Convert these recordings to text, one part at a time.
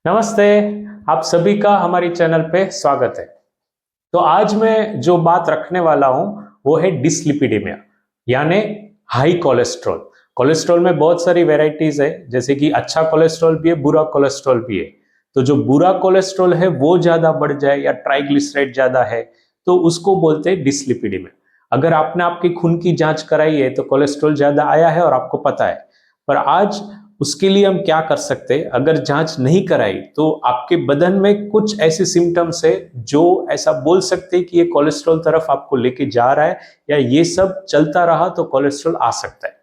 नमस्ते। आप सभी का हमारी चैनल पे स्वागत है। तो आज मैं जो बात रखने वाला हूं वो है डिसलिपिडेमिया यानी हाई कोलेस्ट्रॉल। कोलेस्ट्रॉल में बहुत सारी वैरायटीज है, जैसे कि अच्छा कोलेस्ट्रॉल भी है, बुरा कोलेस्ट्रॉल भी है। तो जो बुरा कोलेस्ट्रॉल है वो ज्यादा बढ़ जाए या ट्राइग्लिसराइड ज्यादा है तो उसको बोलते हैं डिसलिपिडेमिया। अगर आपने आपकी खून की जांच कराई है तो कोलेस्ट्रॉल ज्यादा आया है और आपको पता है, पर आज उसके लिए हम क्या कर सकते हैं? अगर जांच नहीं कराई तो आपके बदन में कुछ ऐसे सिम्टम्स है जो ऐसा बोल सकते हैं कि ये कोलेस्ट्रॉल तरफ आपको लेके जा रहा है, या ये सब चलता रहा तो कोलेस्ट्रॉल आ सकता है।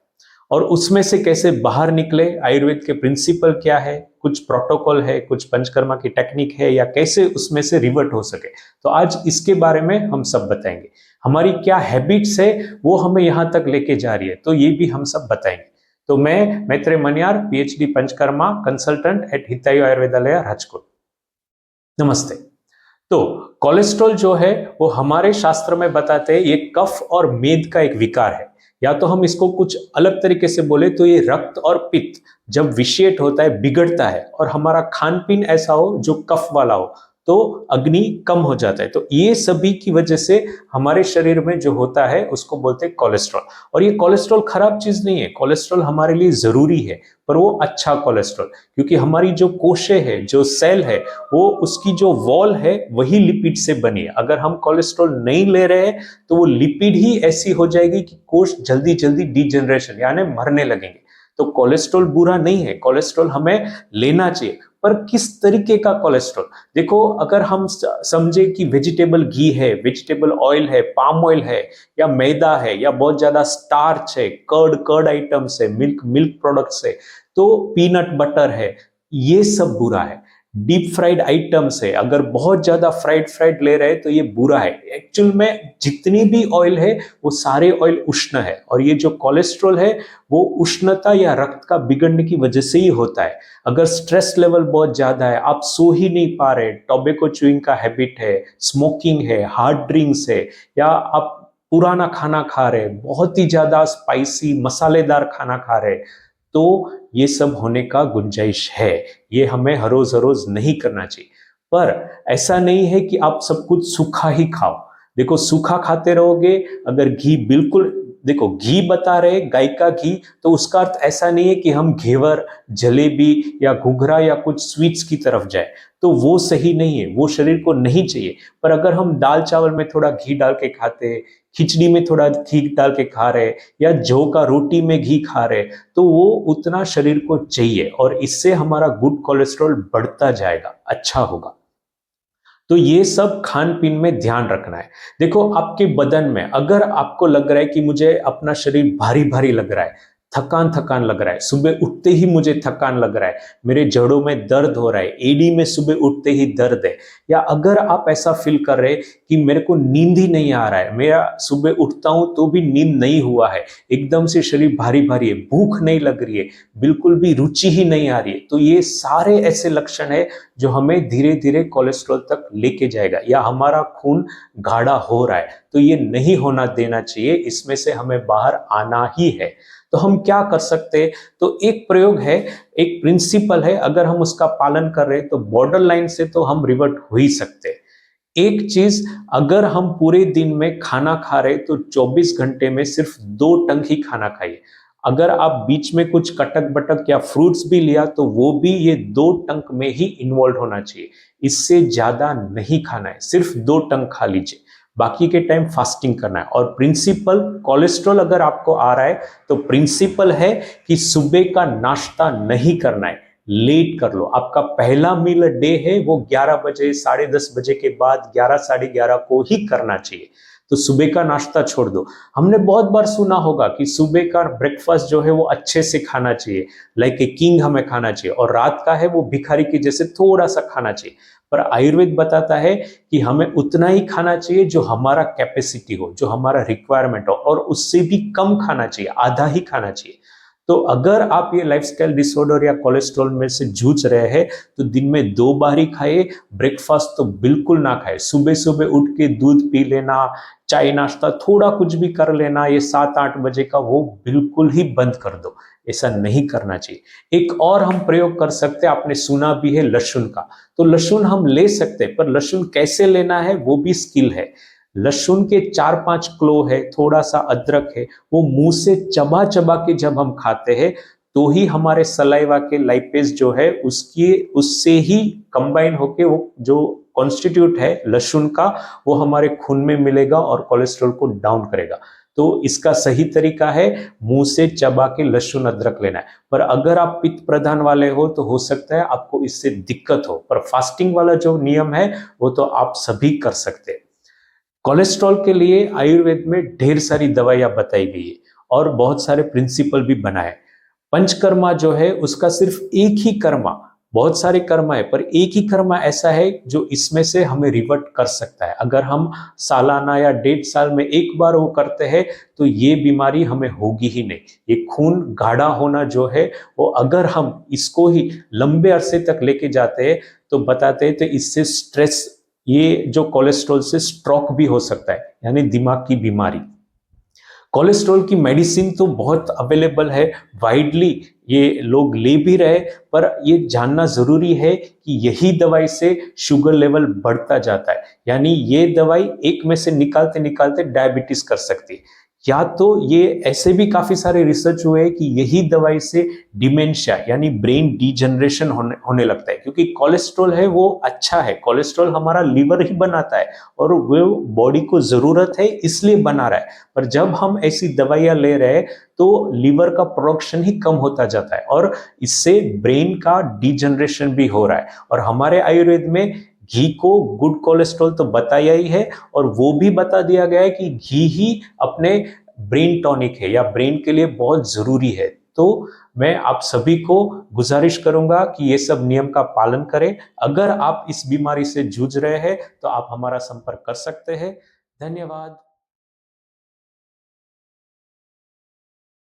और उसमें से कैसे बाहर निकले, आयुर्वेद के प्रिंसिपल क्या है, कुछ प्रोटोकॉल है, कुछ पंचकर्मा की टेक्निक है, या कैसे उसमें से रिवर्ट हो सके, तो आज इसके बारे में हम सब बताएंगे। हमारी क्या हैबिट्स है वो हमें यहाँ तक लेके जा रही है, तो ये भी हम सब बताएंगे। तो मैं Maitreya Maniyar, PhD panchakarma consultant at Hitayu Ayurvedalaya Rajkot. नमस्ते। तो कोलेस्ट्रॉल जो है वो हमारे शास्त्र में बताते हैं ये कफ और मेद का एक विकार है, या तो हम इसको कुछ अलग तरीके से बोले तो ये रक्त और पित्त जब विषेट होता है, बिगड़ता है, और हमारा खान पीन ऐसा हो जो कफ वाला हो तो अग्नि कम हो जाता है। तो ये सभी की वजह से हमारे शरीर में जो होता है उसको बोलते हैं कोलेस्ट्रॉल। और ये कोलेस्ट्रॉल खराब चीज नहीं है, कोलेस्ट्रॉल हमारे लिए जरूरी है, पर वो अच्छा कोलेस्ट्रॉल, क्योंकि हमारी जो कोशे है, जो सेल है, वो उसकी जो वॉल है वही लिपिड से बनी है। अगर हम कोलेस्ट्रॉल नहीं ले रहे हैं तो वो लिपिड ही ऐसी हो जाएगी कि कोश जल्दी जल्दी डिजेनरेशन यानी मरने लगेंगे। तो कोलेस्ट्रॉल बुरा नहीं है, कोलेस्ट्रॉल हमें लेना चाहिए, पर किस तरीके का कोलेस्ट्रॉल? देखो, अगर हम समझे कि वेजिटेबल घी है, वेजिटेबल ऑयल है, पाम ऑयल है, या मैदा है, या बहुत ज्यादा स्टार्च है, कर्ड कर्ड आइटम्स है, मिल्क मिल्क प्रोडक्ट्स है, तो पीनट बटर है, ये सब बुरा है। डीप फ्राइड आइटम्स है, अगर बहुत ज्यादा फ्राइड फ्राइड ले रहे हैं तो ये बुरा है। एक्चुअल में जितनी भी ऑयल है वो सारे ऑयल उष्ण है, और ये जो कोलेस्ट्रॉल है वो उष्णता या रक्त का बिगड़ने की वजह से ही होता है। अगर स्ट्रेस लेवल बहुत ज्यादा है, आप सो ही नहीं पा रहे, टोबैको च्यूइंग का हैबिट है, स्मोकिंग है, हार्ड ड्रिंक्स है, या आप पुराना खाना खा रहे, बहुत ही ज्यादा स्पाइसी मसालेदार खाना खा रहे, तो ये सब होने का गुंजाइश है। ये हमें हर रोज नहीं करना चाहिए। पर ऐसा नहीं है कि आप सब कुछ सूखा ही खाओ। देखो, सूखा खाते रहोगे, अगर घी बिल्कुल, देखो घी बता रहे गाय का घी, तो उसका अर्थ ऐसा नहीं है कि हम घेवर, जलेबी या घुघरा या कुछ स्वीट्स की तरफ जाए, तो वो सही नहीं है, वो शरीर को नहीं चाहिए। पर अगर हम दाल चावल में थोड़ा घी डाल के खाते, खिचड़ी में थोड़ा घी डाल के खा रहे, या जौ का रोटी में घी खा रहे, तो वो उतना शरीर को चाहिए, और इससे हमारा गुड कोलेस्ट्रॉल बढ़ता जाएगा, अच्छा होगा। तो ये सब खान पीन में ध्यान रखना है। देखो, आपके बदन में अगर आपको लग रहा है कि मुझे अपना शरीर भारी भारी लग रहा है, थकान थकान लग रहा है, सुबह उठते ही मुझे थकान लग रहा है, मेरे जड़ों में दर्द हो रहा है, एडी में सुबह उठते ही दर्द है, या अगर आप ऐसा फील कर रहे कि मेरे को नींद ही नहीं आ रहा है, मेरा सुबह उठता हूं तो भी नींद नहीं हुआ है, एकदम से शरीर भारी भारी है, भूख नहीं लग रही है, बिल्कुल भी रुचि ही नहीं आ रही है, तो ये सारे ऐसे लक्षण है जो हमें धीरे धीरे कोलेस्ट्रॉल तक लेके जाएगा, या हमारा खून गाढ़ा हो रहा है, तो ये नहीं होना देना चाहिए, इसमें से हमें बाहर आना ही है। तो हम क्या कर सकते हैं? तो एक प्रयोग है, एक प्रिंसिपल है, अगर हम उसका पालन कर रहे हैं तो बॉर्डर लाइन से तो हम रिवर्ट हो ही सकते हैं। एक चीज, अगर हम पूरे दिन में खाना खा रहे तो 24 घंटे में सिर्फ 2 टंक ही खाना खाइए। अगर आप बीच में कुछ कटक बटक या फ्रूट्स भी लिया तो वो भी ये 2 टंक में ही इन्वॉल्व होना चाहिए, इससे ज्यादा नहीं खाना है, सिर्फ 2 टंक खा लीजिए, बाकी के टाइम फास्टिंग करना है। और प्रिंसिपल, कोलेस्ट्रॉल अगर आपको आ रहा है तो प्रिंसिपल है कि सुबह का नाश्ता नहीं करना है, लेट कर लो। आपका पहला मील डे है वो 11 बजे, 10:30 बजे के बाद 11 साढ़े 11 को ही करना चाहिए। तो सुबह का नाश्ता छोड़ दो। हमने बहुत बार सुना होगा कि सुबह का ब्रेकफास्ट जो है वो अच्छे से खाना चाहिए, लाइक ए किंग हमें खाना चाहिए, और रात का है वो भिखारी के जैसे थोड़ा सा खाना चाहिए। पर आयुर्वेद बताता है कि हमें उतना ही खाना चाहिए जो हमारा कैपेसिटी हो, जो हमारा रिक्वायरमेंट हो, और उससे भी कम खाना चाहिए, आधा ही खाना चाहिए। तो अगर आप ये लाइफस्टाइल डिसऑर्डर या कोलेस्ट्रॉल में से जूझ रहे हैं तो दिन में 2 बार ही खाइए, ब्रेकफास्ट तो बिल्कुल ना खाए। सुबह सुबह उठ के दूध पी लेना, चाय नाश्ता थोड़ा कुछ भी कर लेना, ये 7-8 बजे का वो बिल्कुल ही बंद कर दो। ऐसा नहीं करना चाहिए। एक और हम प्रयोग कर सकते हैं, आपने सुना भी है लहसुन का। तो लहसुन हम ले सकते हैं, पर लहसुन कैसे लेना है वो भी स्किल है। लहसुन के 4-5 क्लो है, थोड़ा सा अदरक है, वो मुंह से चबा चबा के जब हम खाते हैं तो ही हमारे सलाइवा के लाइपेज जो है उसकी उससे ही कंबाइन होके वो जो कॉन्स्टिट्यूट है लहसुन का वो हमारे खून में मिलेगा और कोलेस्ट्रॉल को डाउन करेगा। तो इसका सही तरीका है मुंह से चबा के लहसुन अदरक लेना है। पर अगर आप पित्त प्रदान वाले हो तो हो सकता है आपको इससे दिक्कत हो, पर फास्टिंग वाला जो नियम है वो तो आप सभी कर सकते हैं। कोलेस्ट्रॉल के लिए आयुर्वेद में ढेर सारी दवाइयां बताई गई है और बहुत सारे प्रिंसिपल भी बनाए। पंचकर्मा जो है उसका सिर्फ एक ही कर्मा, बहुत सारे कर्मा है पर एक ही कर्मा ऐसा है जो इसमें से हमें रिवर्ट कर सकता है। अगर हम सालाना या 1.5 साल में एक बार वो करते हैं तो ये बीमारी हमें होगी ही नहीं। ये खून गाढ़ा होना जो है वो अगर हम इसको ही लंबे अरसे तक लेके जाते हैं तो बताते हैं तो इससे स्ट्रेस, ये जो कोलेस्ट्रॉल से स्ट्रोक भी हो सकता है, यानी दिमाग की बीमारी। कोलेस्ट्रॉल की मेडिसिन तो बहुत अवेलेबल है, वाइडली ये लोग ले भी रहे, पर ये जानना जरूरी है कि यही दवाई से शुगर लेवल बढ़ता जाता है, यानी ये दवाई एक में से निकालते निकालते डायबिटीज कर सकती है। या तो ये ऐसे भी काफी सारे रिसर्च हुए हैं कि यही दवाई से डिमेंशिया यानी ब्रेन डीजनरेशन होने लगता है, क्योंकि कोलेस्ट्रॉल है वो अच्छा है, कोलेस्ट्रॉल हमारा लीवर ही बनाता है और वो बॉडी को जरूरत है इसलिए बना रहा है। पर जब हम ऐसी दवाइयां ले रहे हैं तो लीवर का प्रोडक्शन ही कम होता जाता है और इससे ब्रेन का डीजनरेशन भी हो रहा है। और हमारे आयुर्वेद में घी को गुड कोलेस्ट्रॉल तो बताया ही है और वो भी बता दिया गया है कि घी ही अपने ब्रेन टॉनिक है या ब्रेन के लिए बहुत जरूरी है। तो मैं आप सभी को गुजारिश करूंगा कि ये सब नियम का पालन करें। अगर आप इस बीमारी से जूझ रहे हैं तो आप हमारा संपर्क कर सकते हैं। धन्यवाद।